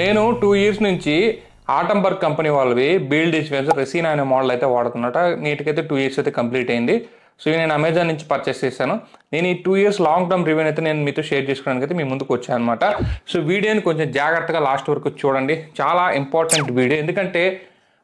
నేను 2 ఇయర్స్ నుంచి ఆటంబర్గ్ కంపెనీ వాళ్ళవి బిఎల్డిసి ఫ్యాన్స్ రెసీనా అనే మోడల్ అయితే వాడుతున్నట. నీటికైతే 2 ఇయర్స్ అయితే కంప్లీట్ అయింది. సో ఇవి నేను అమెజాన్ నుంచి పర్చేస్ చేశాను. నేను ఈ 2 ఇయర్స్ లాంగ్ టర్మ్ రివ్యూ అయితే నేను మీతో షేర్ చేసుకోవడానికి అయితే మీ ముందుకు వచ్చాను అనమాట. సో వీడియోని కొంచెం జాగ్రత్తగా లాస్ట్ వరకు చూడండి. చాలా ఇంపార్టెంట్ వీడియో, ఎందుకంటే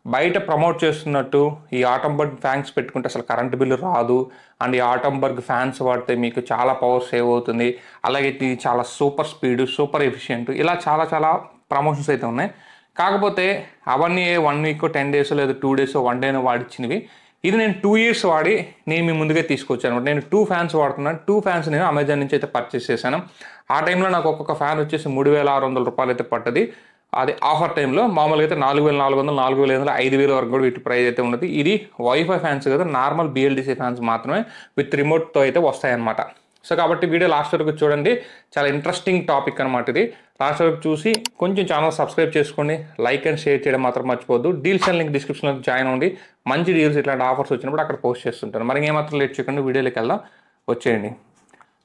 బయట ప్రమోట్ చేస్తున్నట్టు ఈ ఆటంబర్గ్ ఫ్యాన్స్ పెట్టుకుంటే అసలు కరెంట్ బిల్లు రాదు, అండ్ ఈ ఆటంబర్గ్ ఫ్యాన్స్ వాడితే మీకు చాలా పవర్ సేవ్ అవుతుంది, అలాగే ఇది చాలా సూపర్ స్పీడ్, సూపర్ ఎఫిషియెంట్, ఇలా చాలా చాలా ప్రమోషన్స్ అయితే ఉన్నాయి. కాకపోతే అవన్నీ 1 వీక్ 10 డేస్ లేదా 2 డేస్ 1 డేనో వాడిచ్చినవి. ఇది నేను 2 ఇయర్స్ వాడి నేను మీ ముందుగా తీసుకొచ్చాను అనమాట. నేను 2 ఫ్యాన్స్ వాడుతున్నాను. 2 ఫ్యాన్స్ నేను అమెజాన్ నుంచి అయితే పర్చేస్ చేశాను. ఆ టైంలో నాకు ఒక్కొక్క ఫ్యాన్ వచ్చేసి 3600 రూపాయలు అయితే పట్టది. అది ఆఫర్ టైంలో. మామూలుగా అయితే 4400, 4500, 5000 వరకు కూడా వీటి ప్రైస్ అయితే ఉన్నది. ఇది వైఫై ఫ్యాన్స్ కదా, నార్మల్ బిఎల్డిసి ఫ్యాన్స్ మాత్రమే విత్ రిమోట్తో అయితే వస్తాయన్నమాట. సో కాబట్టి వీడియో లాస్ట్ వరకు చూడండి. చాలా ఇంట్రెస్టింగ్ టాపిక్ అనమాట ఇది. లాస్ట్ వరకు చూసి కొంచెం ఛానల్ సబ్స్క్రైబ్ చేసుకోండి, లైక్ అండ్ షేర్ చేయడం మాత్రం మర్చిపోద్దు. డీల్స్ అండ్ లింక్ డిస్క్రిప్షన్లో జాయిన్ అవ్వండి. మంచి డీల్స్ ఇట్లాంటి ఆఫర్స్ వచ్చినప్పుడు అక్కడ పోస్ట్ చేస్తుంటాను. మరి ఏమాత్రం లేట్ చేయకుండా వీడియోలోకి వెళ్దాం, వచ్చేయండి.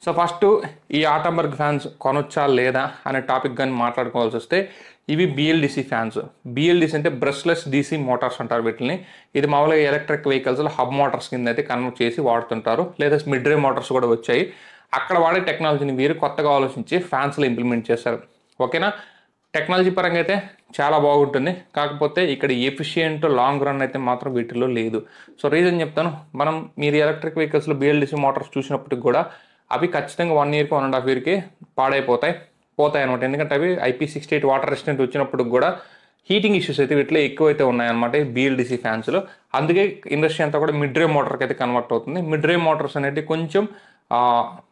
సో ఫస్ట్ ఈ ఆటంబర్గ్ ఫ్యాన్స్ కొనొచ్చా లేదా అనే టాపిక్ కానీ మాట్లాడుకోవాల్సి వస్తే, ఇవి బిఎల్డిసి ఫ్యాన్స్. బిఎల్డిసి అంటే బ్రష్లెస్ డీసీ మోటార్స్ అంటారు వీటిని. ఇది మామూలుగా ఎలక్ట్రిక్ వెహికల్స్లో హబ్ మోటార్స్ కింద అయితే కన్వర్ట్ చేసి వాడుతుంటారు, లేదా మిడ్ రే మోటార్స్ కూడా వచ్చాయి. అక్కడ వాడే టెక్నాలజీని వీరు కొత్తగా ఆలోచించి ఫ్యాన్స్లో ఇంప్లిమెంట్ చేశారు. ఓకేనా, టెక్నాలజీ పరంగా అయితే చాలా బాగుంటుంది. కాకపోతే ఇక్కడ ఎఫిషియెంట్ లాంగ్ రన్ అయితే మాత్రం వీటిలో లేదు. సో రీజన్ చెప్తాను. మీరు ఎలక్ట్రిక్ వెహికల్స్లో బిఎల్డిసి మోటార్స్ చూసినప్పటికి కూడా అవి ఖచ్చితంగా 1 ఇయర్కి 1.5 ఇయర్కి పోతాయి అనమాట. ఎందుకంటే అవి IP68 వాటర్ రెసిస్టెంట్ వచ్చినప్పుడు కూడా హీటింగ్ ఇష్యూస్ అయితే వీటిలో ఎక్కువైతే ఉన్నాయన్నమాట బిఎల్డిసి ఫ్యాన్స్లో. అందుకే ఇండస్ట్రీ అంతా కూడా మిడ్ రే మోటార్కి అయితే కన్వర్ట్ అవుతుంది. మిడ్ రే మోటార్స్ అనేది కొంచెం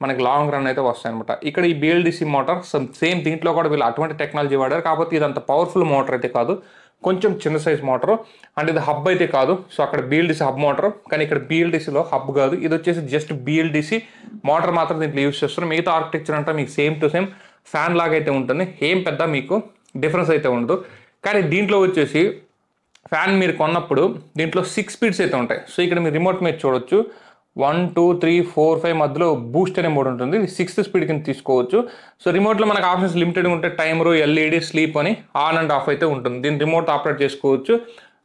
మనకి లాంగ్ రన్ అయితే వస్తాయన్నమాట. ఇక్కడ ఈ బిఎల్డిసి మోటార్ సేమ్ దీంట్లో కూడా వీళ్ళు అటువంటి టెక్నాలజీ వాడారు. కాకపోతే ఇది అంత పవర్ఫుల్ మోటార్ అయితే కాదు, కొంచెం చిన్న సైజ్ మోటారు. అండ్ ఇది హబ్ అయితే కాదు. సో అక్కడ బిఎల్డిసి హబ్ మోటార్, కానీ ఇక్కడ బిఎల్డిసిలో హబ్ కాదు. ఇది వచ్చేసి జస్ట్ బిఎల్డిసి మోటార్ మాత్రం దీంట్లో యూజ్ చేస్తారు. మిగతా ఆర్కిటెక్చర్ అంతా మీకు సేమ్ టు సేమ్ ఫ్యాన్ లాగా అయితే ఉంటుంది. ఏం పెద్ద మీకు డిఫరెన్స్ అయితే ఉండదు. కానీ దీంట్లో వచ్చేసి ఫ్యాన్ మీరు కొన్నప్పుడు దీంట్లో 6 స్పీడ్స్ అయితే ఉంటాయి. సో ఇక్కడ మీరు రిమోట్ మీద చూడొచ్చు, 1 2 3 4 5 మధ్యలో బూస్ట్ అనే మోడ్ ఉంటుంది. 6th స్పీడ్ కింద తీసుకోవచ్చు. సో రిమోట్లో మనకు ఆప్షన్స్ లిమిటెడ్ ఉంటే టైమరు, LED, స్లీప్ అని ఆన్ అండ్ ఆఫ్ అయితే ఉంటుంది. దీన్ని రిమోట్ ఆపరేట్ చేసుకోవచ్చు.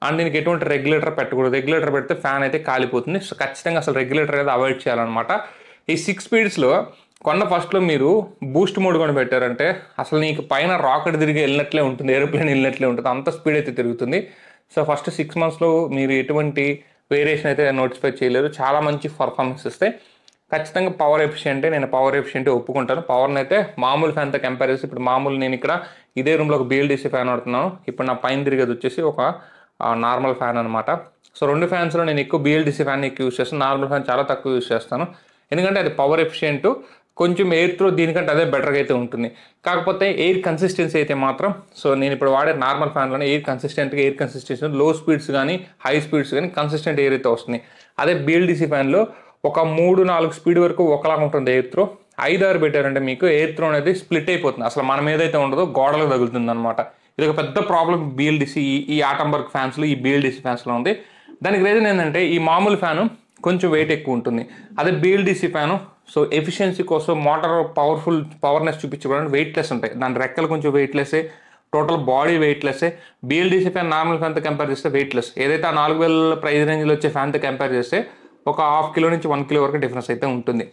అండ్ దీనికి ఎటువంటి రెగ్యులేటర్ పెట్టకూడదు. రెగ్యులేటర్ పెడితే ఫ్యాన్ అయితే కాలిపోతుంది. సో ఖచ్చితంగా అసలు రెగ్యులేటర్ అయితే అవాయిడ్ చేయాలన్నమాట. ఈ 6 స్పీడ్స్లో కొన్న ఫస్ట్లో మీరు బూస్ట్ మోడ్ కూడా పెట్టారంటే అసలు నీకు పైన రాకెట్ తిరిగి వెళ్ళినట్లే ఉంటుంది, ఏరోప్లేన్ వెళ్ళినట్లే ఉంటుంది, అంత స్పీడ్ అయితే తిరుగుతుంది. సో ఫస్ట్ 6 మంత్స్లో మీరు ఎటువంటి వేరియేషన్ అయితే నోటిఫై చేయలేరు. చాలా మంచి పర్ఫార్మెన్స్ ఇస్తాయి. ఖచ్చితంగా పవర్ ఎఫిషియెంటే. నేను పవర్ ఎఫిషియెంటే ఒప్పుకుంటాను. పవర్ని అయితే మామూలు ఫ్యాన్తో కంపేర్ చేసి, ఇప్పుడు మామూలు నేను ఇక్కడ ఇదే రూమ్లో ఒక బిఎల్డిసి ఫ్యాన్ వాడుతున్నాను. ఇప్పుడు నా పైన తిరిగేది వచ్చేసి ఒక నార్మల్ ఫ్యాన్ అనమాట. సో 2 ఫ్యాన్స్లో నేను ఎక్కువ బిఎల్డిసి ఫ్యాన్ ఎక్కువ యూస్ చేస్తాను. నార్మల్ ఫ్యాన్ చాలా తక్కువ యూస్ చేస్తాను, ఎందుకంటే అది పవర్ ఎఫిషియెంట్. కొంచెం ఎయిర్ త్రో దీనికంటే అదే బెటర్గా అయితే ఉంటుంది. కాకపోతే ఎయిర్ కన్సిస్టెన్సీ అయితే మాత్రం, సో నేను ఇప్పుడు వాడే నార్మల్ ఫ్యాన్లోనే ఎయిర్ కన్సిస్టెన్సీ లో స్పీడ్స్ కానీ హై స్పీడ్స్ కానీ కన్సిస్టెంట్ ఎయిర్ అయితే వస్తుంది. అదే బిఎల్డిసి ఫ్యాన్లో ఒక 3-4 స్పీడ్ వరకు ఒకలాగా ఉంటుంది ఎయిర్ త్రో. 5-6 పెట్టారంటే మీకు ఎయిర్ త్రో అనేది స్ప్లిట్ అయిపోతుంది. అసలు మనం ఏదైతే ఉండదో గోడలకు తగులుతుంది అనమాట. ఇది ఒక పెద్ద ప్రాబ్లం బిఎల్డిసి ఈ ఆటంబర్గ్ ఫ్యాన్స్లో, ఈ బిఎల్డిసి ఫ్యాన్స్లో ఉంది. దానికి రీజన్ ఏంటంటే ఈ మామూలు ఫ్యాను కొంచెం వెయిట్ ఎక్కువ ఉంటుంది. అదే బిఎల్డిసి ఫ్యాను సో ఎఫిషియన్సీ కోసం మోటార్ పవర్నెస్ చూపించుకోవడానికి వెయిట్లెస్ ఉంటాయి. దాని రెక్కలు కొంచెం వెయిట్లెస్సే, టోటల్ బాడీ వెయిట్లెస్సే. బిఎల్డిసి ఫ్యాన్ నార్మల్ ఫ్యాన్తో కంపేర్ చేస్తే వెయిట్లెస్. ఏదైతే ఆ 4000 ప్రైస్ రేంజ్లో వచ్చే ఫ్యాన్తో కంపేర్ చేస్తే ఒక 0.5 కిలో నుంచి 1 కిలో వరకు డిఫరెన్స్ అయితే ఉంటుంది.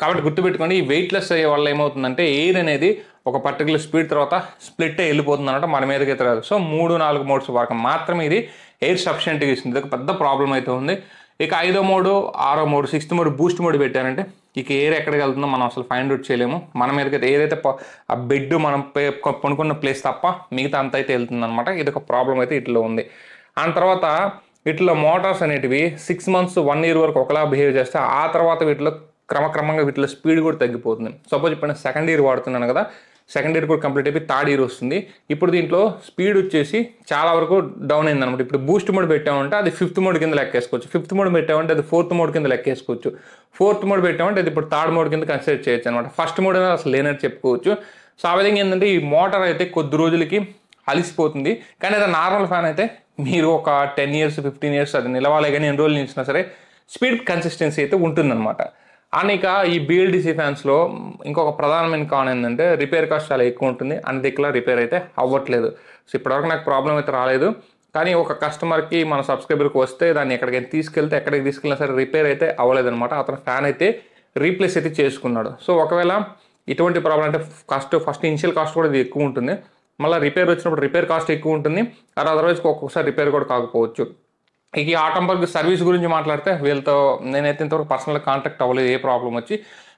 కాబట్టి గుర్తుపెట్టుకోండి, ఈ వెయిట్లెస్ అయ్యే వల్ల ఏమవుతుందంటే ఎయిర్ అనేది ఒక పర్టికులర్ స్పీడ్ తర్వాత స్ప్లిట్ వెళ్ళిపోతుంది అనమాట, మన మీదకి అయితే రాదు. సో 3-4 మోడ్స్ వరకు మాత్రమే ఇది ఎయిర్ సఫిషియెంట్గా ఇస్తుంది. ఇది ఒక పెద్ద ప్రాబ్లం అయితే ఉంది. ఇక 5వ మోడ్, 6వ mode, 6th mode Boost mode పెట్టారంటే ఇక ఎయిర్ ఎక్కడికి వెళ్తుందో మనం అసలు ఫైండ్ అవుట్ చేయలేము. మన మీదకైతే ఏదైతే ఆ బెడ్ మనం కొనుక్కున్న ప్లేస్ తప్ప మిగతా అంత అయితే వెళ్తుంది అనమాట. ఇది ఒక ప్రాబ్లం అయితే ఇట్లా ఉంది. ఆ తర్వాత వీటిలో మోటార్స్ అనేటివి 6 మంత్స్ 1 ఇయర్ వరకు ఒకలా బిహేవ్ చేస్తే ఆ తర్వాత వీటిలో క్రమక్రమంగా వీటిలో స్పీడ్ కూడా తగ్గిపోతుంది. సపోజ్ ఇప్పుడు నేను 2nd ఇయర్ వాడుతున్నాను కదా, 2nd ఇయర్ కూడా కంప్లీట్ అయిపోయి 3rd ఇయర్ వస్తుంది. ఇప్పుడు దీంట్లో స్పీడ్ వచ్చేసి చాలా వరకు డౌన్ అయింది అనమాట. ఇప్పుడు బూస్ట్ మోడ్ పెట్టామంటే అది 5th మోడ్ కింద లెక్కేసుకోవచ్చు, 5th మోడ్ పెట్టామంటే అది 4th మోడ్ కింద లెక్కేసుకోవచ్చు, 4th మోడ్ పెట్టామంటే అది ఇప్పుడు 3rd మోడ్ కింద కన్సిడర్ చేయొచ్చు అనమాట. ఫస్ట్ మోడ్ అనేది అసలు లేనట్టు చెప్పుకోవచ్చు. సో ఆ విధంగా ఏంటంటే ఈ మోటార్ అయితే కొద్ది రోజులకి అలిసిపోతుంది. కానీ అది నార్మల్ ఫ్యాన్ అయితే మీరు ఒక 10 ఇయర్స్ 15 ఇయర్స్ అది నిలవాలి, కానీ ఎన్ని రోజులు నిలిచినా సరే స్పీడ్ కన్సిస్టెన్సీ అయితే ఉంటుందన్నమాట. అండ్ ఇక ఈ బిఎల్డిసి ఫ్యాన్స్లో ఇంకొక ప్రధానమైన కారణం ఏంటంటే రిపేర్ కాస్ట్ చాలా ఎక్కువ ఉంటుంది, అన్ని దిక్కులా రిపేర్ అయితే అవ్వట్లేదు. సో ఇప్పటివరకు నాకు ప్రాబ్లం అయితే రాలేదు, కానీ ఒక కస్టమర్కి మన సబ్స్క్రైబర్కి వస్తే దాన్ని ఎక్కడికైనా తీసుకెళ్తే ఎక్కడికి తీసుకెళ్ళినా సరే రిపేర్ అయితే అవ్వలేదన్నమాట. అతను ఫ్యాన్ అయితే రీప్లేస్ అయితే చేసుకున్నాడు. సో ఒకవేళ ఇటువంటి ప్రాబ్లం అంటే ఫస్ట్ ఇనిషియల్ కాస్ట్ కూడా ఇది ఎక్కువ ఉంటుంది, మళ్ళీ రిపేర్ వచ్చినప్పుడు రిపేర్ కాస్ట్ ఎక్కువ ఉంటుంది, అదర్వైజ్ ఒక్కొక్కసారి రిపేర్ కూడా కాకపోవచ్చు. ఇక ఈ ఆటంబర్గ్ సర్వీస్ గురించి మాట్లాడితే వీళ్ళతో నేనైతే ఇంతవరకు పర్సనల్గా కాంటాక్ట్ అవ్వలేదు ఏ ప్రాబ్లం వచ్చి,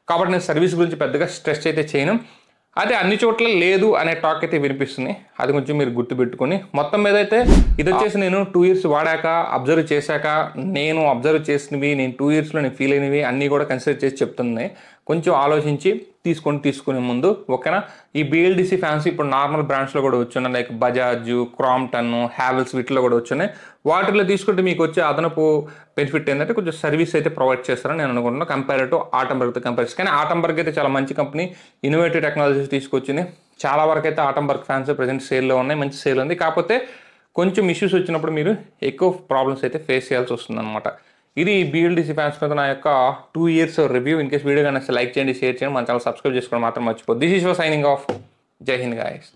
కాబట్టి నేను సర్వీస్ గురించి పెద్దగా స్ట్రెస్ అయితే చేయను. అదే అన్ని చోట్ల లేదు అనే టాక్ అయితే వినిపిస్తుంది, అది కొంచెం మీరు గుర్తుపెట్టుకొని మొత్తం మీద అయితే ఇది వచ్చేసి నేను 2 years వాడాక అబ్జర్వ్ చేశాక నేను అబ్జర్వ్ చేసినవి, నేను 2 yearsలో నేను ఫీల్ అయినవి అన్నీ కూడా కన్సిడర్ చేసి చెప్తున్నాయి. కొంచెం ఆలోచించి తీసుకునే ముందు ఓకేనా. ఈ బిఎల్డిసి ఫ్యాన్స్ ఇప్పుడు నార్మల్ బ్రాండ్స్లో కూడా వచ్చున్నాయి, లైక్ బజాజ్, క్రాంప్టన్, హ్యావెల్స్ వీటిలో కూడా వచ్చున్నాయి. వాటిలో తీసుకుంటే మీకు వచ్చే అదనపు బెనిఫిట్ ఏంటంటే కొంచెం సర్వీస్ అయితే ప్రొవైడ్ చేస్తారని నేను అనుకుంటున్నాను కంపేర్ టు ఆటంబర్గ్తో కంపేర్. కానీ ఆటంబర్గ్ అయితే చాలా మంచి కంపెనీ, ఇన్నోవేటివ్ టెక్నాలజీస్ తీసుకొచ్చింది. చాలా వరకు అయితే ఆటంబర్గ్ ఫ్యాన్స్ ప్రజెంట్ సేల్లో ఉన్నాయి, మంచి సేల్ ఉంది. కాకపోతే కొంచెం ఇష్యూస్ వచ్చినప్పుడు మీరు ఎక్కువ ప్రాబ్లమ్స్ అయితే ఫేస్ చేయాల్సి వస్తుంది అనమాట. ఇది బిఎల్డిసి ఫ్యాన్స్ మీద నా యొక్క 2 years review. In case video కానీ లైక్ చేయండి, షేర్ చేయండి, మన ఛానల్ సబ్స్క్రైబ్ చేసుకోవడం మాత్రం మర్చిపోద్దు. This is your signing off. Jai Hind guys.